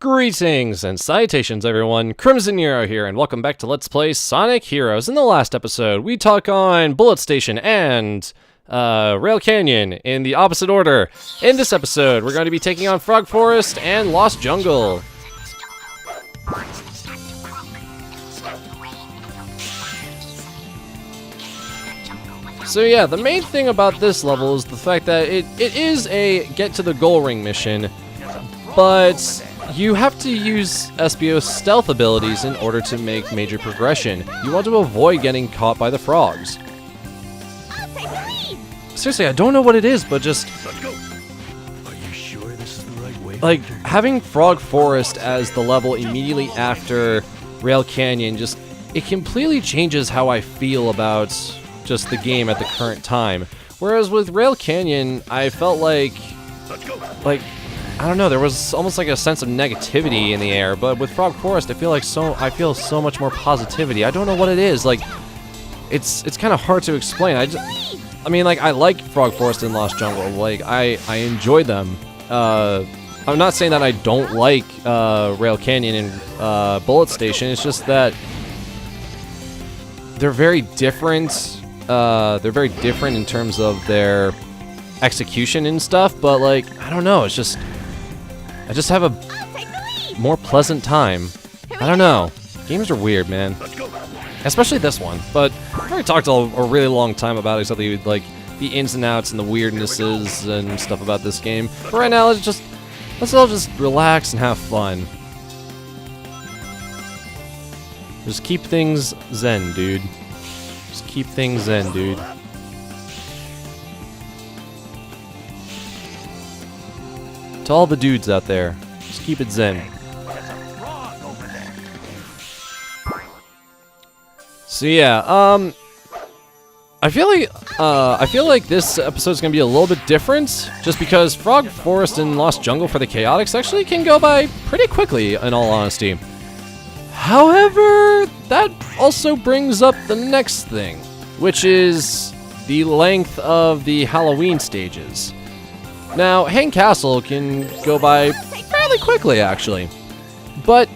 Greetings and salutations everyone, Crimson Nero here, and welcome back to Let's Play Sonic Heroes. In the last episode, we talk on Bullet Station and Rail Canyon in the opposite order. In this episode, we're going to be taking on Frog Forest and Lost Jungle. So yeah, the main thing about this level is the fact that it is a get to the goal ring mission, but you have to use Espio's stealth abilities in order to make major progression. You want to avoid getting caught by the frogs. Seriously, I don't know what it is, but just... Are you sure this is the right way? Like, having Frog Forest as the level immediately after Rail Canyon, just... It completely changes how I feel about just the game at the current time. Whereas with Rail Canyon, I felt like... I don't know, there was almost like a sense of negativity in the air, but with Frog Forest, I feel so much more positivity. I don't know what it is. Like, it's kind of hard to explain. I mean, like, I like Frog Forest and Lost Jungle. Like, I enjoy them. I'm not saying that I don't like Rail Canyon and Bullet Station. It's just that they're very different. They're very different in terms of their execution and stuff. But like, I don't know. It's just. I just have a more pleasant time. I don't know. Games are weird, man. Especially this one. But I've already talked a really long time about exactly like the ins and outs and the weirdnesses and stuff about this game. But right now, let's all just relax and have fun. Just keep things zen, dude. Just keep things zen, dude. To all the dudes out there, just keep it zen. So yeah, I feel like this episode is gonna be a little bit different, just because Frog Forest and Lost Jungle for the Chaotix actually can go by pretty quickly, in all honesty. However, that also brings up the next thing, which is the length of the Halloween stages. Now, Hang Castle can go by fairly quickly, actually. But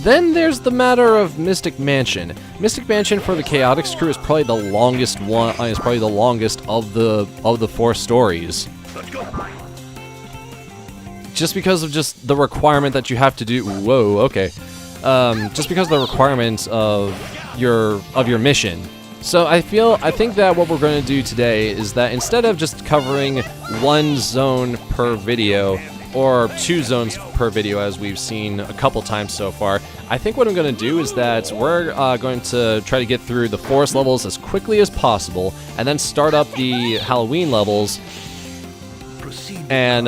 then there's the matter of Mystic Mansion. Mystic Mansion for the Chaotix crew is probably the longest one. Is probably the longest of the four stories. Just because of just the requirement that you have to do. Whoa, okay. Just because of the requirements of your mission. So I think that what we're going to do today is that instead of just covering one zone per video, or two zones per video as we've seen a couple times so far, I think what I'm going to do is that we're going to try to get through the forest levels as quickly as possible, and then start up the Halloween levels, and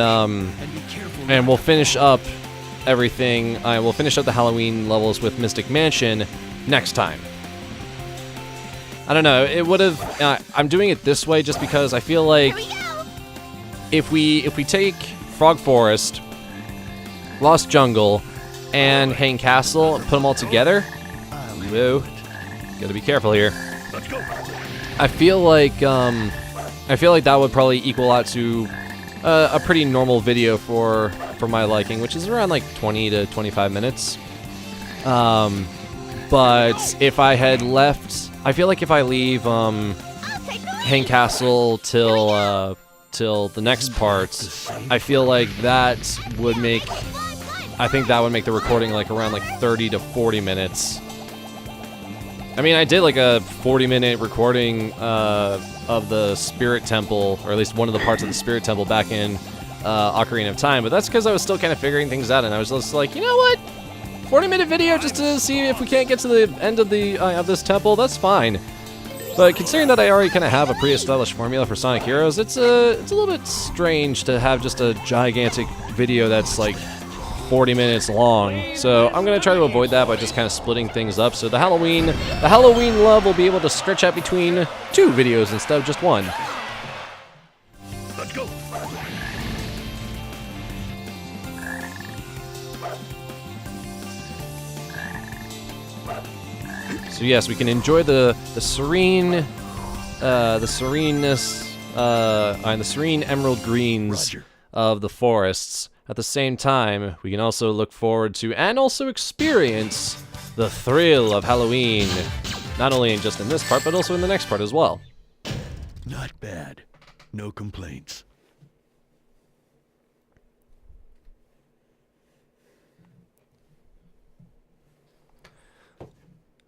we'll finish up everything. We'll finish up the Halloween levels with Mystic Mansion next time. I don't know, it would have, I'm doing it this way just because I feel like if we take Frog Forest, Lost Jungle, and Hang Castle and put them all together, whoa, gotta be careful here. I feel like that would probably equal out to a pretty normal video for my liking, which is around like 20 to 25 minutes. But if I had left, I feel like if I leave Hang Castle till the next part, I feel like that would make, I think that would make the recording like around like 30 to 40 minutes. I mean, I did like a 40-minute recording of the Spirit Temple, or at least one of the parts of the Spirit Temple back in Ocarina of Time, but that's because I was still kind of figuring things out, and I was just like, you know what? 40-minute video just to see if we can't get to the end of the of this temple, that's fine. But considering that I already kind of have a pre-established formula for Sonic Heroes, it's a little bit strange to have just a gigantic video that's like 40 minutes long. So I'm gonna try to avoid that by just kind of splitting things up. So the Halloween love will be able to stretch out between two videos instead of just one. Let's go. So yes, we can enjoy the serene, the sereneness, and the serene emerald greens of the forests at the same time, we can also look forward to and also experience the thrill of Halloween, not only just in this part, but also in the next part as well. Not bad. No complaints.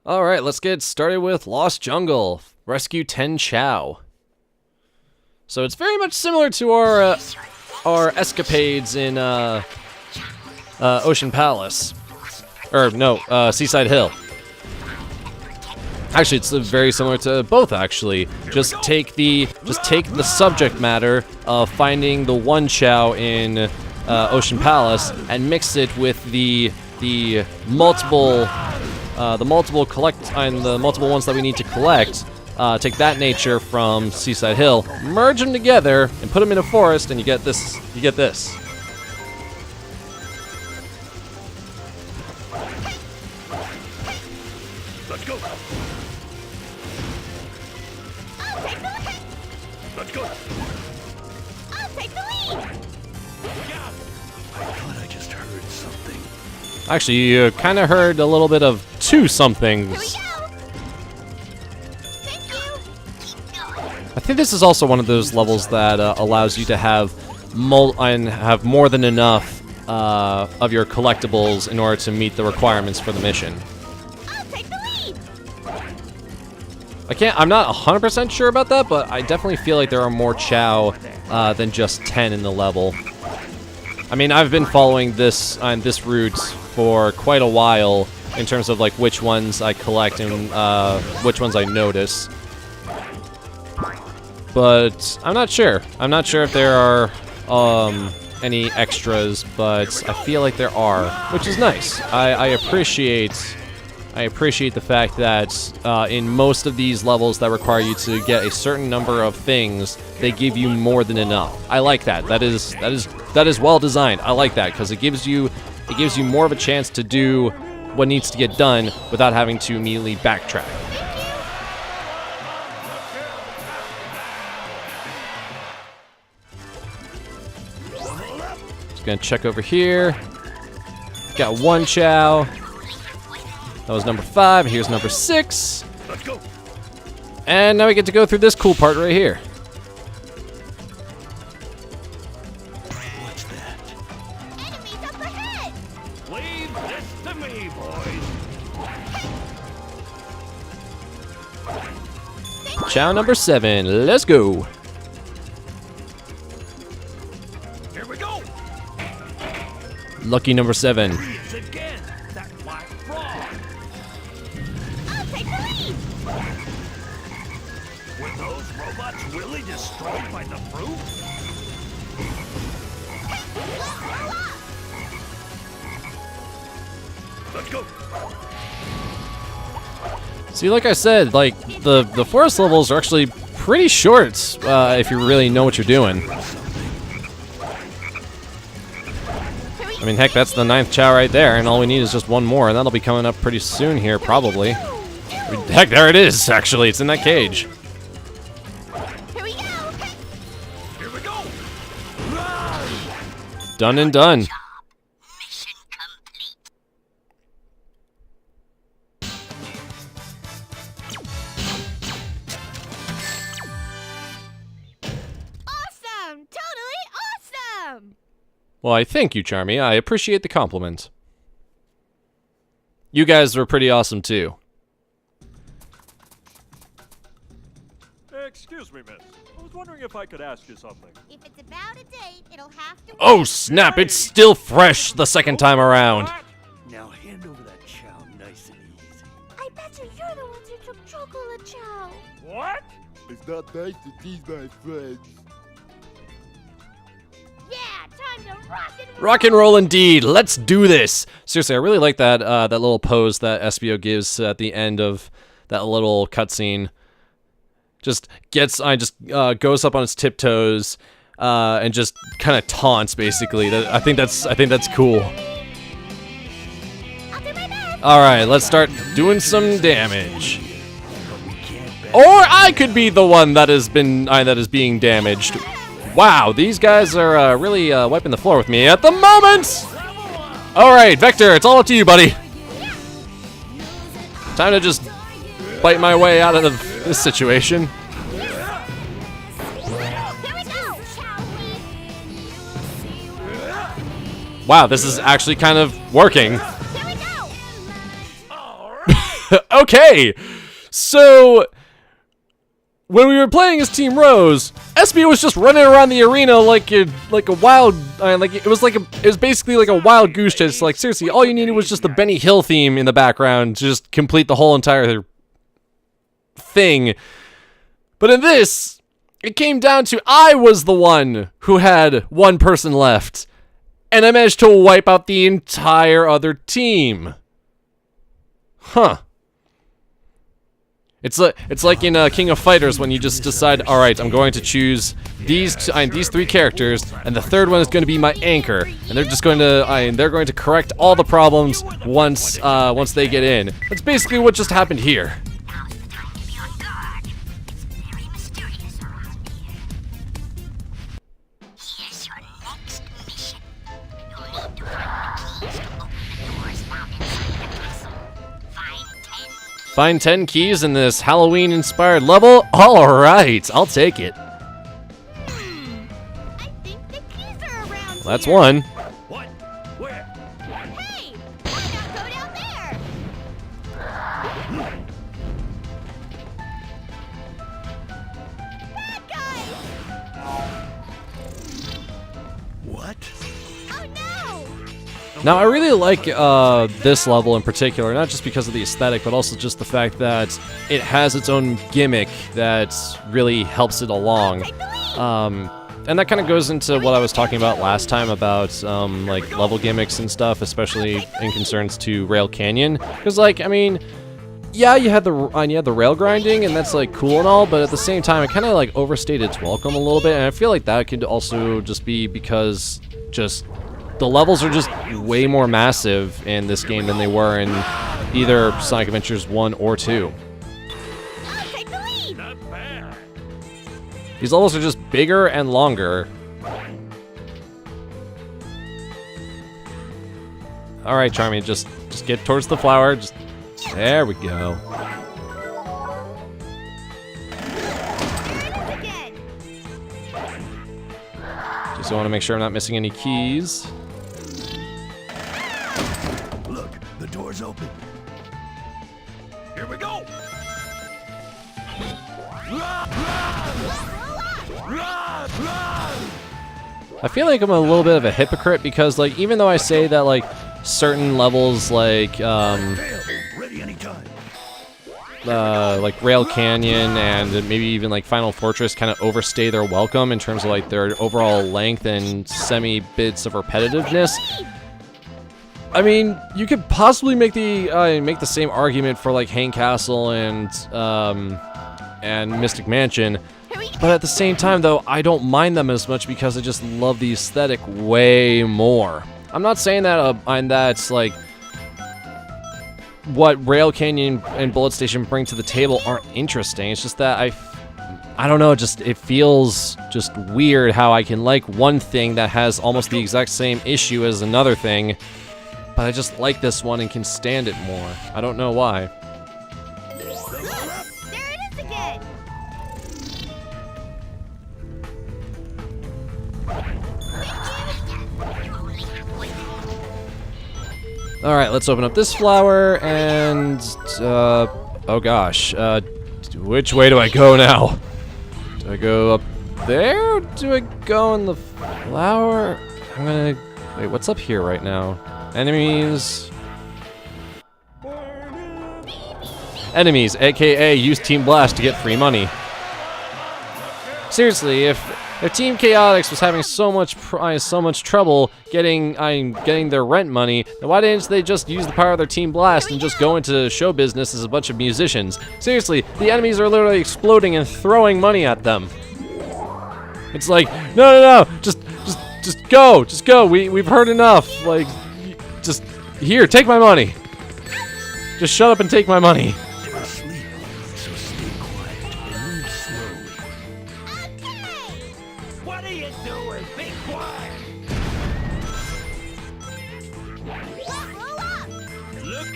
Alright, let's get started with Lost Jungle. Rescue 10 Chao. So it's very much similar to our escapades in Ocean Palace. Or no, Seaside Hill. Actually, it's very similar to both, actually. Just take the subject matter of finding the one Chao in Ocean Palace and mix it with the multiple ones that we need to collect. Take that nature from Seaside Hill, merge them together, and put them in a forest, and you get this. You get this. Let's go. Let's go. I'll take the lead. I thought I just heard something. Actually, you kind of heard a little bit of two somethings. Here we go. Thank you. Keep going. I think this is also one of those levels that allows you to have more than enough of your collectibles in order to meet the requirements for the mission. I'll take the lead. I'm not 100% sure about that, but I definitely feel like there are more Chao than just 10 in the level. I mean, I've been following this route for quite a while in terms of like which ones I collect and which ones I notice. But I'm not sure. I'm not sure if there are any extras, but I feel like there are, which is nice. I appreciate the fact that in most of these levels that require you to get a certain number of things, they give you more than enough. I like that. That is well designed. I like that because it gives you more of a chance to do what needs to get done without having to immediately backtrack. Just gonna check over here. Got one Chao. That was number 5. Here's number 6. Let's go. And now we get to go through this cool part right here. What's that? Enemies up ahead. Leave this to me, boys. Chao number 7. Let's go. Here we go. Lucky number 7. It's again. That black frog. I'll take the lead. Were those robots really destroyed by the fruit? Let's go. See, like I said, like the forest levels are actually pretty short if you really know what you're doing. I mean, heck, that's the 9th Chao right there, and all we need is just one more, and that'll be coming up pretty soon here, probably. Heck, there it is, actually. It's in that cage. Here we go. Here we go. Done and done. Mission complete. Awesome! Totally awesome! Well, I thank you, Charmy. I appreciate the compliment. You guys were pretty awesome, too. Excuse me, miss. I was wondering if I could ask you something. If it's about a date, it'll have to Oh, snap! It's still fresh the second time around. Now hand over that chow nice and easy. I bet you're the ones who took chocolate chow. What? It's not nice to tease my friends. Yeah, time to rock and roll. Rock and roll indeed. Let's do this. Seriously, I really like that that little pose that SBO gives at the end of that little cutscene. Just goes up on its tiptoes and just kind of taunts, basically. I think that's cool. I'll do my best. All right, let's start doing some damage. Or I could be the one that is being damaged. Wow, these guys are really wiping the floor with me at the moment! Alright, Vector, it's all up to you, buddy. Time to just bite my way out of this situation. Wow, this is actually kind of working. Okay, so when we were playing as Team Rose, SB was just running around the arena like a wild, it was basically like a wild goose chase. Like seriously, all you needed was just the Benny Hill theme in the background to just complete the whole entire thing. But in this, it came down to I was the one who had one person left, and I managed to wipe out the entire other team. Huh. It's like in King of Fighters when you just decide, all right, I'm going to choose these three characters, and the third one is going to be my anchor, and they're just going to they're going to correct all the problems once they get in. That's basically what just happened here. Find 10 keys in this Halloween-inspired level? Alright, I'll take it. I think the keys are around That's here. one. What? Where? Hey, why not go down there? Bad guys! What? Oh no! Now, I really like this level in particular, not just because of the aesthetic, but also just the fact that it has its own gimmick that really helps it along. And that kind of goes into what I was talking about last time about like level gimmicks and stuff, especially in concerns to Rail Canyon. Because, like, I mean, yeah, you had the rail grinding, and that's like cool and all, but at the same time, it kind of like overstayed its welcome a little bit, and I feel like that could also just be because just the levels are just way more massive in this game than they were in either Sonic Adventures 1 or 2. I'll take the lead! Not bad. These levels are just bigger and longer. Alright, Charmy, just get towards the flower. There we go. There it is again! Just want to make sure I'm not missing any keys. Look, the door's open. Here we go. I feel like I'm a little bit of a hypocrite because, like, even though I say that, like, certain levels like Ready anytime. Rail Canyon and maybe even like Final Fortress kind of overstay their welcome in terms of like their overall length and semi-bits of repetitiveness. I mean, you could possibly make the same argument for like Hang Castle and Mystic Mansion, but at the same time though, I don't mind them as much because I just love the aesthetic way more. I'm not saying that that's like what Rail Canyon and Bullet Station bring to the table aren't interesting. It's just that I don't know, just it feels just weird how I can like one thing that has almost the exact same issue as another thing, but I just like this one and can stand it more. I don't know why. There it is again! Alright, let's open up this flower and oh gosh, which way do I go now? Do I go up there? Or do I go in the flower? Wait, what's up here right now? Enemies. Enemies, aka use Team Blast to get free money. Seriously, if Team Chaotix was having so much trouble getting their rent money, then why didn't they just use the power of their Team Blast and just go into show business as a bunch of musicians? Seriously, the enemies are literally exploding and throwing money at them. It's like, no, just go. We've heard enough. Like, just here, take my money. Just shut up and take my money. They're asleep, so stay quiet and move slowly. What are you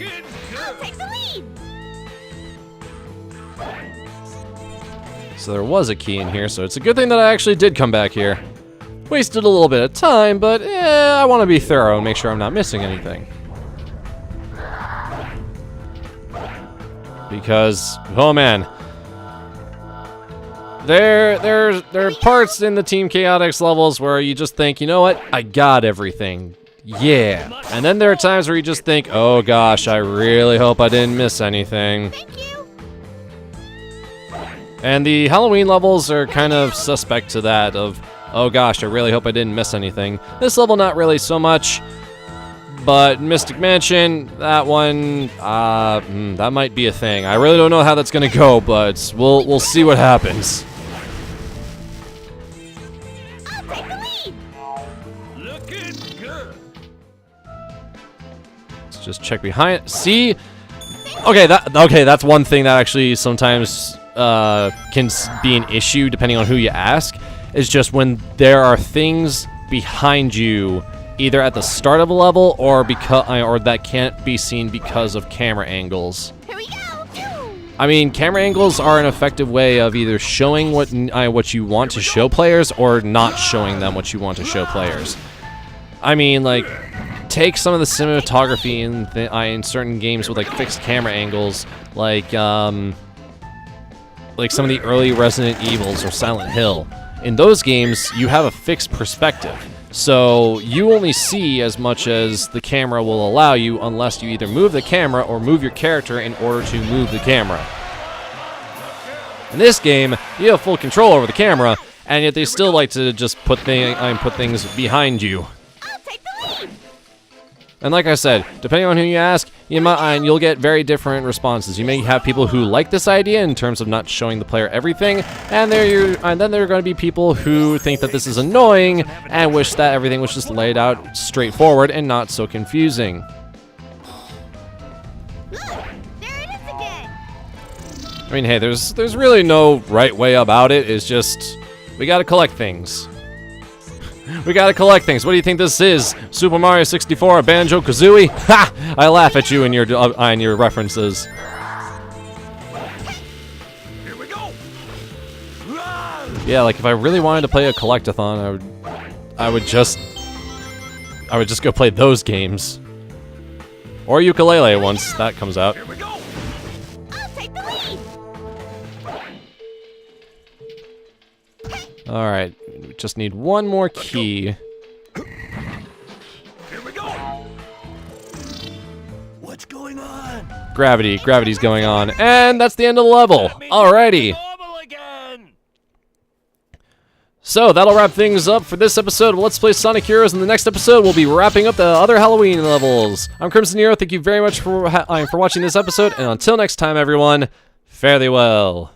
Looking I'll good. take the lead. So there was a key in here, so it's a good thing that I actually did come back here. Wasted a little bit of time, but I want to be thorough and make sure I'm not missing anything. Because, oh man, there are parts in the Team Chaotix levels where you just think, you know what, I got everything. Yeah. And then there are times where you just think, oh gosh, I really hope I didn't miss anything. Thank you. And the Halloween levels are kind of suspect to that of, oh gosh, I really hope I didn't miss anything. This level, not really so much. But Mystic Mansion, that one, that might be a thing. I really don't know how that's gonna go, but we'll see what happens. I'll take the lead. Looking good. Let's just check behind. See, okay, that's one thing that actually sometimes can be an issue depending on who you ask. Is just when there are things behind you, either at the start of a level or that can't be seen because of camera angles. Here we go. I mean, camera angles are an effective way of either showing what you want to show players or not showing them what you want to show players. I mean, like, take some of the cinematography in certain games with like fixed camera angles, like some of the early Resident Evils or Silent Hill. In those games, you have a fixed perspective. So you only see as much as the camera will allow you unless you either move the camera or move your character in order to move the camera. In this game, you have full control over the camera, and yet they still like to just put things behind you. I'll take the lead. And like I said, depending on who you ask, you'll get very different responses. You may have people who like this idea in terms of not showing the player everything, and then there are going to be people who think that this is annoying and wish that everything was just laid out straightforward and not so confusing. Look, there it is again. I mean, hey, there's really no right way about it. It's just we got to collect things. We gotta collect things. What do you think this is? Super Mario 64, Banjo-Kazooie? Ha! I laugh at you and your references. Here we go. Yeah, like if I really wanted to play a collectathon, I would just go play those games. Or ukulele once that comes out. Here we go. I'll take the lead. All right, we just need one more key. Here we go. What's going on? Gravity's going on, and that's the end of the level. Alrighty. Normal again. So that'll wrap things up for this episode of Let's Play Sonic Heroes. In the next episode, we'll be wrapping up the other Halloween levels. I'm Crimson Nero. Thank you very much for watching this episode, and until next time, everyone, fare thee well.